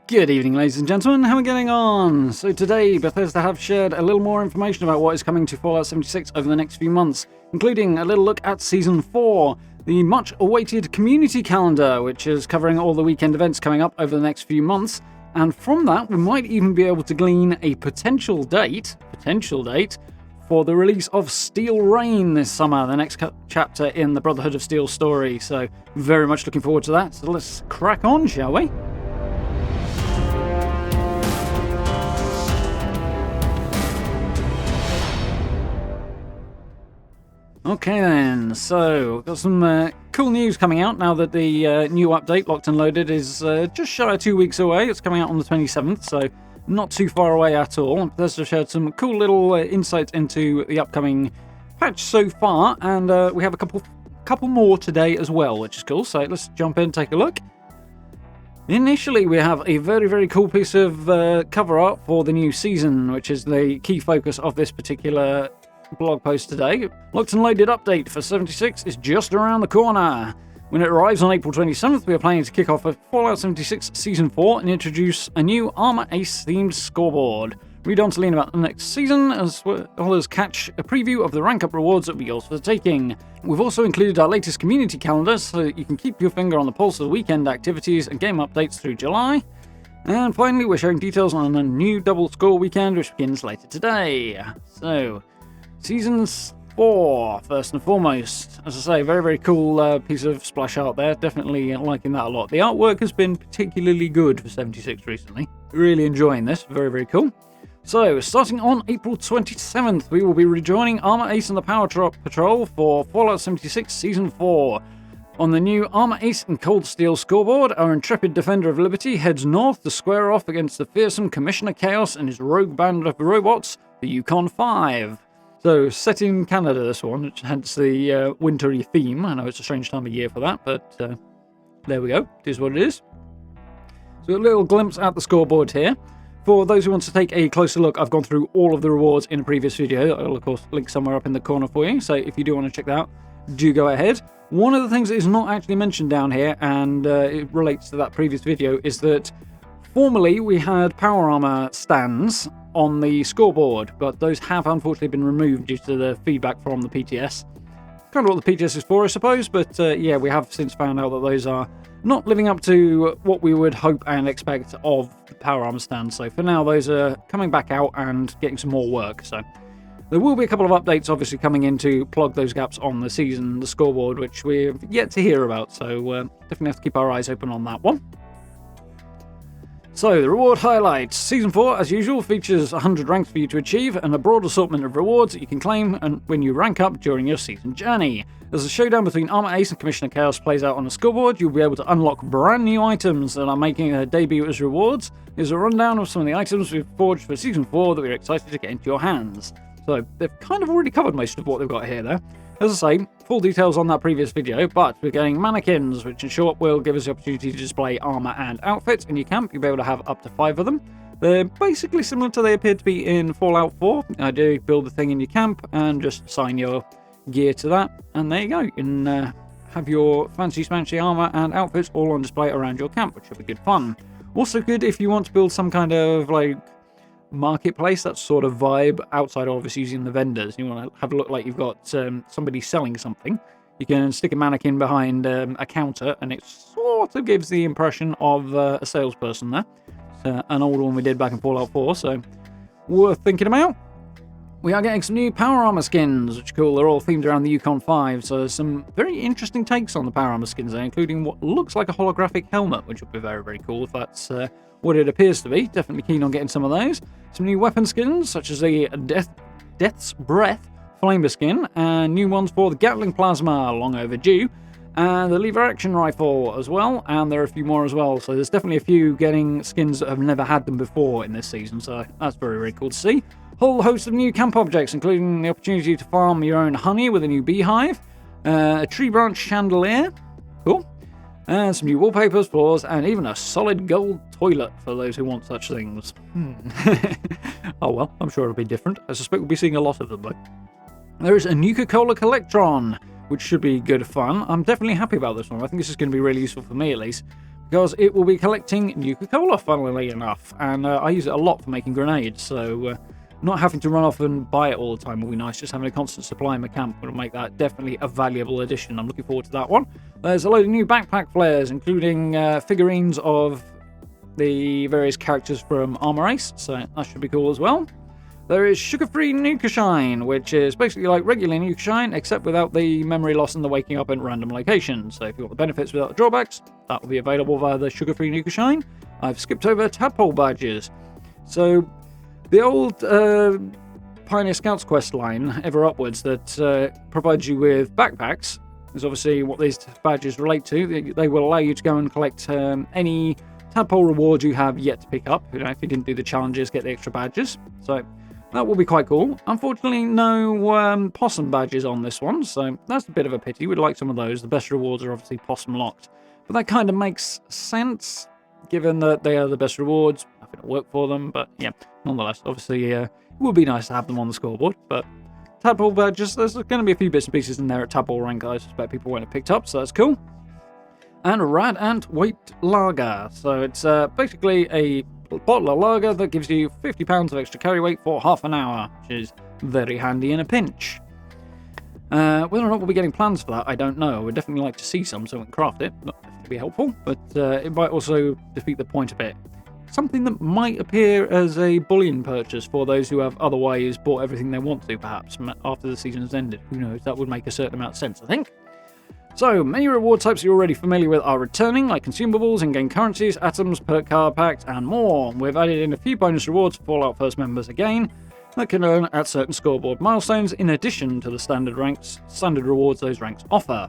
Good evening, ladies and gentlemen. How are we getting on? So today, Bethesda have shared a little more information about what is coming to Fallout 76 over the next few months, including a little look at Season 4, the much-awaited community calendar, which is covering all the weekend events coming up over the next few months, and from that, we might even be able to glean a potential date, for the release of Steel Rain this summer, the next chapter in the Brotherhood of Steel story. So, very much looking forward to that. So let's crack on, shall we? Okay then, so we've got some cool news coming out now that the new update, Locked and Loaded, is just shy of 2 weeks away. It's coming out on the 27th, so not too far away at all. Bethesda shared some cool little insights into the upcoming patch so far, and we have a couple more today as well, which is cool. So let's jump in and take a look. Initially, we have a very, very cool piece of cover art for the new season, which is the key focus of this particular blog post today. Locked and Loaded update for 76 is just around the corner. When it arrives on April 27th, we are planning to kick off a Fallout 76 Season 4 and introduce a new Armor Ace themed scoreboard. Read on to learn about the next season, as well as catch a preview of the rank up rewards that will be yours for the taking. We've also included our latest community calendar so that you can keep your finger on the pulse of the weekend activities and game updates through July. And finally, we're sharing details on a new double score weekend which begins later today. So, Season 4, first and foremost. As I say, very, very cool piece of splash art there. Definitely liking that a lot. The artwork has been particularly good for 76 recently. Really enjoying this. Very, very cool. So, starting on April 27th, we will be rejoining Armor Ace and the Power Patrol for Fallout 76 Season 4. On the new Armor Ace and Cold Steel scoreboard, our intrepid Defender of Liberty heads north to square off against the fearsome Commissioner Chaos and his rogue band of robots, the Yukon 5. So, set in Canada, this one, hence the wintry theme. I know it's a strange time of year for that, but there we go. It is what it is. So, a little glimpse at the scoreboard here. For those who want to take a closer look, I've gone through all of the rewards in a previous video. I'll, of course, link somewhere up in the corner for you. So, if you do want to check that out, do go ahead. One of the things that is not actually mentioned down here, and it relates to that previous video, is that formerly we had power armor stands on the scoreboard, but those have unfortunately been removed due to the feedback from the PTS. Kind of what the PTS is for, I suppose, but yeah, we have since found out that those are not living up to what we would hope and expect of the power armor stand. So for now, those are coming back out and getting some more work. So there will be a couple of updates obviously coming in to plug those gaps on the season, the scoreboard, which we've yet to hear about. So definitely have to keep our eyes open on that one. So, the reward highlights. Season 4, as usual, features 100 ranks for you to achieve and a broad assortment of rewards that you can claim and when you rank up during your season journey. As the showdown between Armor Ace and Commissioner Chaos plays out on the scoreboard, you'll be able to unlock brand new items that are making their debut as rewards. Here's a rundown of some of the items we've forged for Season 4 that we're excited to get into your hands. So, they've kind of already covered most of what they've got here, though. As I say, full details on that previous video, but we're getting mannequins, which in short will give us the opportunity to display armor and outfits in your camp. You'll be able to have up to 5 of them. They're basically similar to they appeared to be in Fallout 4. I do build a thing in your camp and just assign your gear to that, and there you go. You can have your fancy smanchy armor and outfits all on display around your camp, which will be good fun. Also good if you want to build some kind of like marketplace, that sort of vibe, outside of obviously using the vendors. You want to have a look like you've got somebody selling something. You can stick a mannequin behind a counter and it sort of gives the impression of a salesperson there. It's an old one we did back in Fallout 4, so worth thinking about. We are getting some new power armor skins, which are cool. They're all themed around the Yukon 5, so there's some very interesting takes on the power armor skins there, including what looks like a holographic helmet, which will be very, very cool if that's what it appears to be. Definitely keen on getting some of those. Some new weapon skins, such as the Death's Breath Flamer skin, and new ones for the Gatling Plasma, long overdue, and the Lever Action Rifle as well, and there are a few more as well. So there's definitely a few getting skins that have never had them before in this season, so that's very, very cool to see. Whole host of new camp objects, including the opportunity to farm your own honey with a new beehive, a tree branch chandelier, cool, and some new wallpapers, floors, and even a solid gold toilet for those who want such things. Oh well, I'm sure it'll be different. I suspect we'll be seeing a lot of them though. There is a Nuka-Cola Collectron, which should be good fun. I'm definitely happy about this one. I think this is going to be really useful for me at least, because it will be collecting Nuka-Cola, funnily enough, and I use it a lot for making grenades, so not having to run off and buy it all the time will be nice. Just having a constant supply in my camp will make that definitely a valuable addition. I'm looking forward to that one. There's a load of new backpack flares, including figurines of the various characters from Armor Ace, so that should be cool as well. There is sugar-free Nuka Shine, which is basically like regular Nuka Shine, except without the memory loss and the waking up in random locations. So if you want the benefits without the drawbacks, that will be available via the sugar-free Nuka Shine. I've skipped over tadpole badges. So the old Pioneer Scouts quest line, Ever Upwards, that provides you with backpacks, is obviously what these badges relate to. They will allow you to go and collect any tadpole rewards you have yet to pick up. You know, if you didn't do the challenges, get the extra badges. So that will be quite cool. Unfortunately, no possum badges on this one, so that's a bit of a pity. We'd like some of those. The best rewards are obviously possum locked. But that kind of makes sense, given that they are the best rewards. I think it'll work for them, but yeah, nonetheless, obviously it would be nice to have them on the scoreboard. But tadpole badges, there's going to be a few bits and pieces in there at tadpole rank I suspect people won't have picked up, so that's cool. And Rad Ant Weight Lager. So it's basically a bottle of lager that gives you 50 pounds of extra carry weight for half an hour, which is very handy in a pinch. Whether or not we'll be getting plans for that, I don't know. I would definitely like to see some so we can craft it. That would be helpful, but it might also defeat the point a bit. Something that might appear as a bullion purchase for those who have otherwise bought everything they want to, perhaps, after the season has ended. Who knows? That would make a certain amount of sense, I think. So, many reward types you're already familiar with are returning, like consumables, in-game currencies, atoms, perk card packs, and more. We've added in a few bonus rewards for Fallout First members again, that can earn at certain scoreboard milestones, in addition to the standard rewards those ranks offer.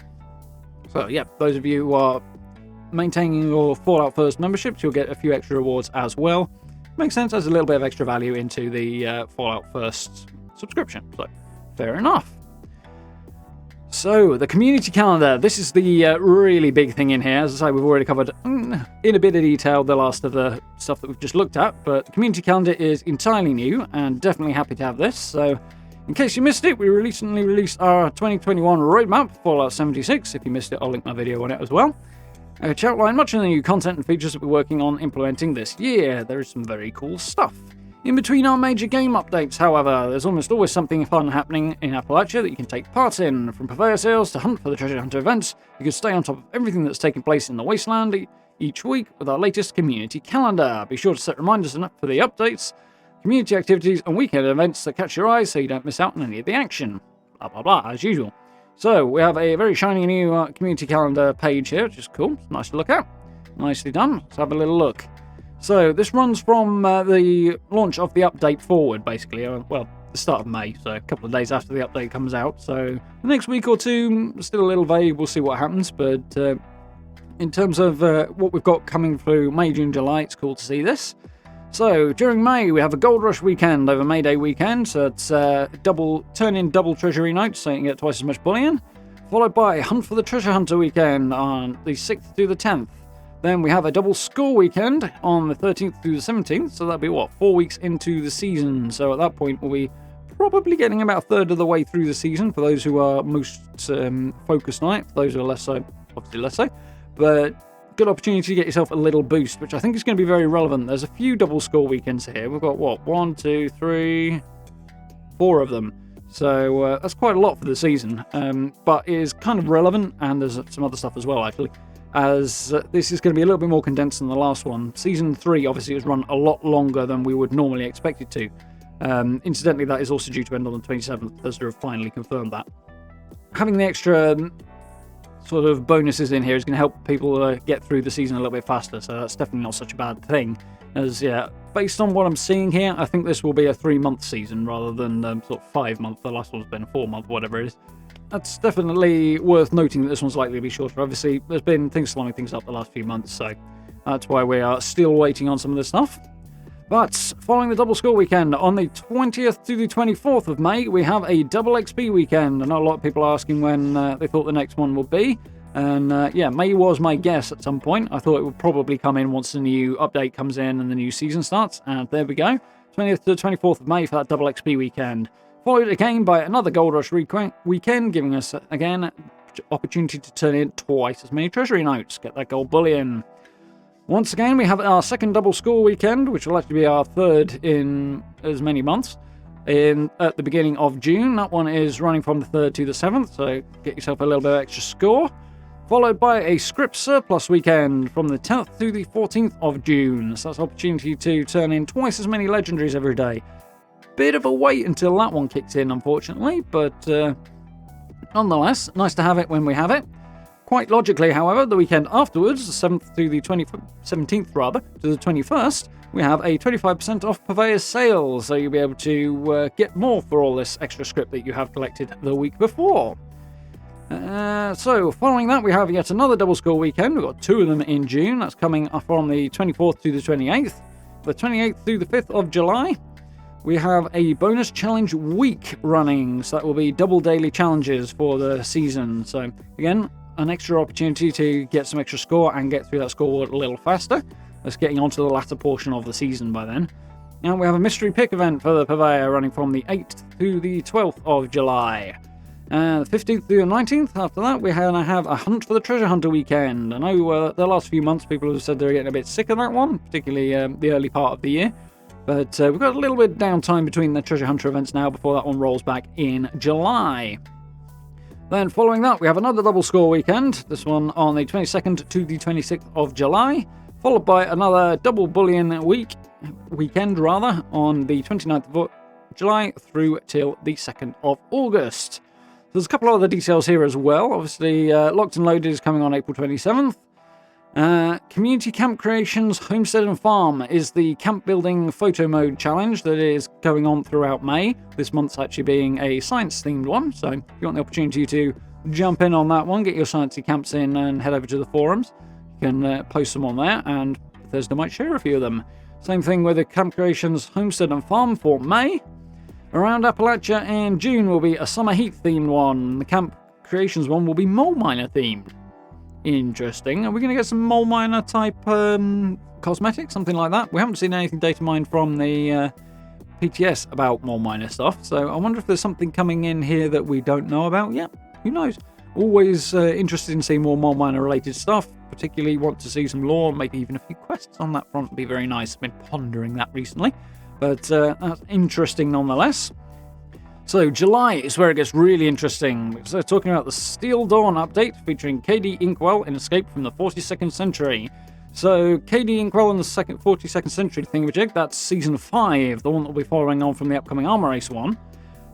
So, yeah, those of you who are maintaining your Fallout First memberships, you'll get a few extra rewards as well. Makes sense, there's a little bit of extra value into the Fallout First subscription, so fair enough. So, the community calendar. This is the really big thing in here. As I say, we've already covered in a bit of detail the last of the stuff that we've just looked at, but the community calendar is entirely new and definitely happy to have this. So, in case you missed it, we recently released our 2021 roadmap for Fallout 76. If you missed it, I'll link my video on it as well, which outline much of the new content and features that we're working on implementing this year. There is some very cool stuff. In between our major game updates, however, there's almost always something fun happening in Appalachia that you can take part in. From purveyor sales to Hunt for the Treasure Hunter events, you can stay on top of everything that's taking place in the Wasteland each week with our latest community calendar. Be sure to set reminders for the updates, community activities, and weekend events that catch your eye so you don't miss out on any of the action. Blah, blah, blah, as usual. So, we have a very shiny new community calendar page here, which is cool. It's nice to look at. Nicely done. Let's have a little look. So, this runs from the launch of the update forward, basically. Well, the start of May, so a couple of days after the update comes out. So, the next week or two, still a little vague, we'll see what happens. But in terms of what we've got coming through May, June, July, it's cool to see this. So, during May, we have a Gold Rush weekend over May Day weekend. So, it's turn in double treasury notes, so you can get twice as much bullion. Followed by Hunt for the Treasure Hunter weekend on the 6th through the 10th. Then we have a double score weekend on the 13th through the 17th, so that'll be, 4 weeks into the season. So at that point, we'll be probably getting about a third of the way through the season for those who are most focused on it. For those who are less so, obviously less so. But good opportunity to get yourself a little boost, which I think is going to be very relevant. There's a few double score weekends here. We've got, 1, 2, 3, 4 of them. So that's quite a lot for the season, but it is kind of relevant, and there's some other stuff as well, actually. As this is going to be a little bit more condensed than the last one. Season 3 obviously was run a lot longer than we would normally expect it to. Incidentally, that is also due to end on the 27th. Bethesda have finally confirmed that. Having the extra sort of bonuses in here is going to help people get through the season a little bit faster, so that's definitely not such a bad thing. As, yeah, based on what I'm seeing here, I think this will be a 3-month season rather than sort of 5-month. The last one's been a 4-month, whatever it is. That's definitely worth noting that this one's likely to be shorter. Obviously, there's been things slowing things up the last few months, so that's why we are still waiting on some of this stuff. But following the double score weekend, on the 20th to the 24th of May, we have a double XP weekend. I know a lot of people are asking when they thought the next one would be. And yeah, May was my guess at some point. I thought it would probably come in once the new update comes in and the new season starts. And there we go. 20th to the 24th of May for that double XP weekend. Followed again by another Gold Rush weekend, giving us, again, opportunity to turn in twice as many treasury notes. Get that gold bullion. Once again, we have our second double score weekend, which will actually be our third in as many months, at the beginning of June. That one is running from the 3rd to the 7th, so get yourself a little bit of extra score. Followed by a script surplus weekend from the 10th to the 14th of June. So that's an opportunity to turn in twice as many legendaries every day. Bit of a wait until that one kicks in, unfortunately, but nonetheless, nice to have it when we have it. Quite logically, however, the weekend afterwards, the 7th to the 17th to the 21st, we have a 25% off Purveyor's sale, so you'll be able to get more for all this extra script that you have collected the week before. So, following that, we have yet another double score weekend. We've got 2 of them in June. That's coming up from the 24th to the 28th. The 28th through the 5th of July, we have a bonus challenge week running, so that will be double daily challenges for the season. So, again, an extra opportunity to get some extra score and get through that scoreboard a little faster. That's getting on to the latter portion of the season by then. Now we have a mystery pick event for the Purveyor running from the 8th to the 12th of July. The 15th through the 19th, after that, we're going to have a Hunt for the Treasure Hunter weekend. I know the last few months people have said they're getting a bit sick of that one, particularly the early part of the year. But we've got a little bit of downtime between the Treasure Hunter events now before that one rolls back in July. Then following that, we have another double score weekend, this one on the 22nd to the 26th of July, followed by another double bullion weekend on the 29th of July through till the 2nd of August. There's a couple of other details here as well. Obviously, Locked and Loaded is coming on April 27th. Community Camp Creations Homestead and Farm is the camp building photo mode challenge that is going on throughout May. This month's actually being a science themed one, so if you want the opportunity to jump in on that one, get your sciencey camps in and head over to the forums, you can post them on there and Bethesda might share a few of them. Same thing with the Camp Creations Homestead and Farm for May. Around Appalachia in June will be a Summer Heat themed one. The Camp Creations one will be Mole Miner themed. Interesting. Are we going to get some Mole Miner type cosmetics, something like that? We haven't seen anything data mined from the PTS about Mole Miner stuff, so I wonder if there's something coming in here that we don't know about yet. Who knows? Always interested in seeing more Mole Miner related stuff, particularly want to see some lore, maybe even a few quests on that front would be very nice. I've been pondering that recently, but that's interesting nonetheless. So July is where it gets really interesting. So talking about the Steel Dawn update featuring KD Inkwell in Escape from the 42nd Century. So KD Inkwell in the 42nd Century thingamajig, that's Season 5, the one that will be following on from the upcoming Armor Race one.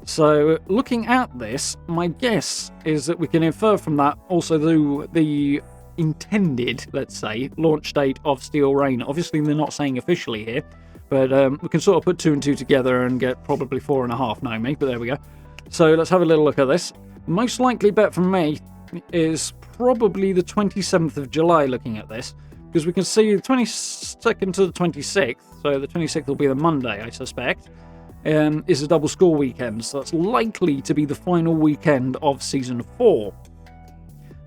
So looking at this, my guess is that we can infer from that also the intended, let's say, launch date of Steel Rain. Obviously they're not saying officially here, but we can sort of put 2 and 2 together and get probably 4.5 knowing me, but there we go. So let's have a little look at this. Most likely bet from me is probably the 27th of July looking at this, because we can see the 22nd to the 26th, so the 26th will be the Monday, I suspect, is a double score weekend, so that's likely to be the final weekend of Season 4.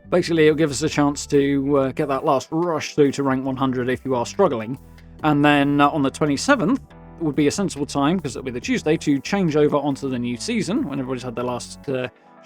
Basically, it'll give us a chance to get that last rush through to rank 100 if you are struggling. And then on the 27th would be a sensible time, because it'll be the Tuesday, to change over onto the new season when everybody's had their last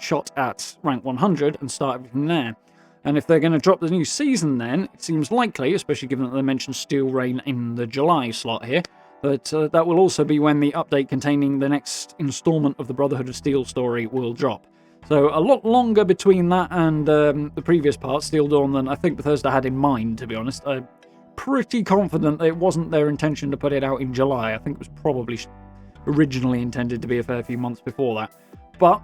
shot at rank 100 and start everything there. And if they're going to drop the new season then, it seems likely, especially given that they mentioned Steel Rain in the July slot here, that that will also be when the update containing the next installment of the Brotherhood of Steel story will drop. So a lot longer between that and the previous part, Steel Dawn, than I think Bethesda had in mind, to be honest. Pretty confident that it wasn't their intention to put it out in July. I think it was probably originally intended to be a fair few months before that. But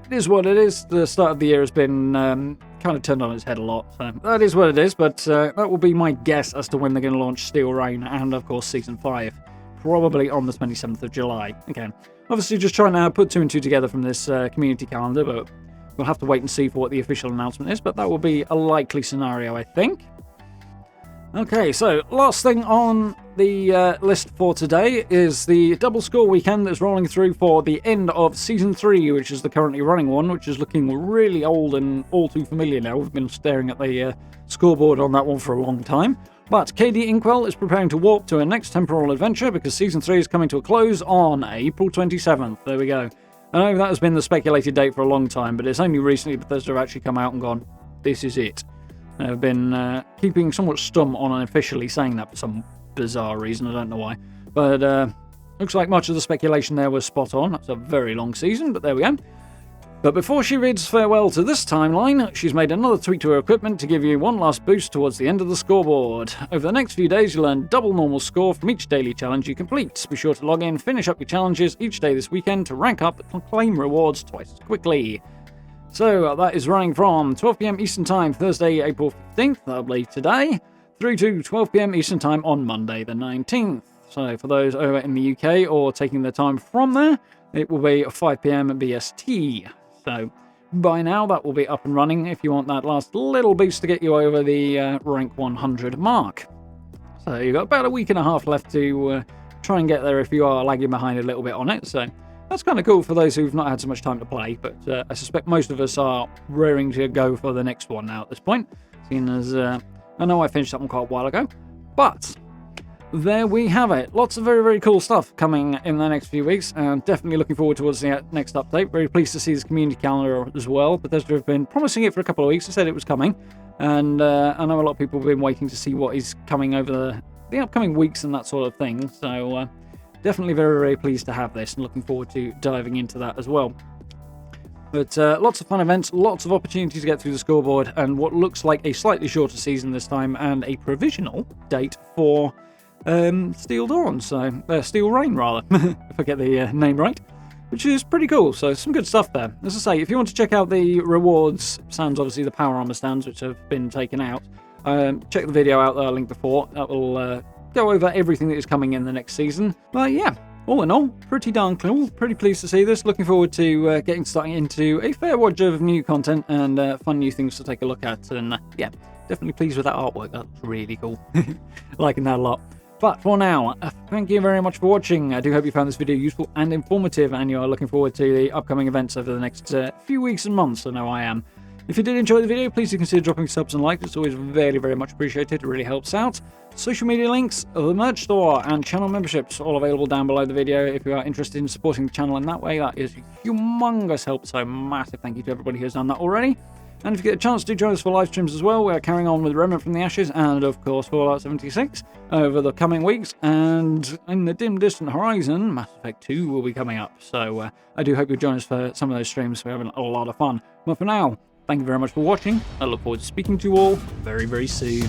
it is what it is. The start of the year has been kind of turned on its head a lot. So that is what it is, but that will be my guess as to when they're going to launch Steel Rain and, of course, Season 5. Probably on the 27th of July. Again, obviously just trying to put 2 and 2 together from this community calendar, but we'll have to wait and see for what the official announcement is, but that will be a likely scenario, I think. Okay, so last thing on the list for today is the double score weekend that's rolling through for the end of Season 3, which is the currently running one, which is looking really old and all too familiar now. We've been staring at the scoreboard on that one for a long time. But KD Inkwell is preparing to warp to a next temporal adventure because Season 3 is coming to a close on April 27th. There we go. I know that has been the speculated date for a long time, but it's only recently Bethesda have actually come out and gone, this is it. I've been keeping somewhat stum on unofficially saying that for some bizarre reason. I don't know why. But looks like much of the speculation there was spot on. That's a very long season, but there we go. But before she bids farewell to this timeline, she's made another tweak to her equipment to give you one last boost towards the end of the scoreboard. Over the next few days, you'll earn double normal score from each daily challenge you complete. Be sure to log in, finish up your challenges each day this weekend to rank up and claim rewards twice as quickly. So that is running from 12 PM Eastern Time, Thursday, April 15th, that'll be today, through to 12 PM Eastern Time on Monday the 19th. So for those over in the UK or taking their time from there, it will be 5 PM BST. So by now that will be up and running if you want that last little boost to get you over the rank 100 mark. So you've got about a week and a half left to try and get there if you are lagging behind a little bit on it. So that's kind of cool for those who've not had so much time to play, but I suspect most of us are raring to go for the next one now at this point, seeing as I know I finished that one quite a while ago. But there we have it. Lots of very, very cool stuff coming in the next few weeks, and definitely looking forward towards the next update. Very pleased to see this community calendar as well. Bethesda have been promising it for a couple of weeks. They said it was coming, and I know a lot of people have been waiting to see what is coming over the upcoming weeks and that sort of thing. So definitely very, very pleased to have this, and looking forward to diving into that as well. But lots of fun events, lots of opportunities to get through the scoreboard, and what looks like a slightly shorter season this time, and a provisional date for Steel Dawn, so Steel Rain rather, if I get the name right, which is pretty cool. So some good stuff there. As I say, if you want to check out the rewards, sans obviously the power armor stands which have been taken out, check the video out that I linked before. That will go over everything that is coming in the next season. But yeah, all in all, pretty darn cool. Pretty pleased to see this. Looking forward to getting started into a fair watch of new content and fun new things to take a look at. And yeah, definitely pleased with that artwork. That's really cool. Liking that a lot. But for now, thank you very much for watching. I do hope you found this video useful and informative, and you are looking forward to the upcoming events over the next few weeks and months. I know I am. If you did enjoy the video, please do consider dropping subs and likes. It's always very, very much appreciated. It really helps out. Social media links, the merch store, and channel memberships all available down below the video. If you are interested in supporting the channel in that way, that is humongous help. So massive thank you to everybody who has done that already. And if you get a chance to join us for live streams as well, we're carrying on with Remnant from the Ashes and, of course, Fallout 76 over the coming weeks. And in the dim, distant horizon, Mass Effect 2 will be coming up. So I do hope you'll join us for some of those streams. We're having a lot of fun. But for now, thank you very much for watching. I look forward to speaking to you all very, very soon.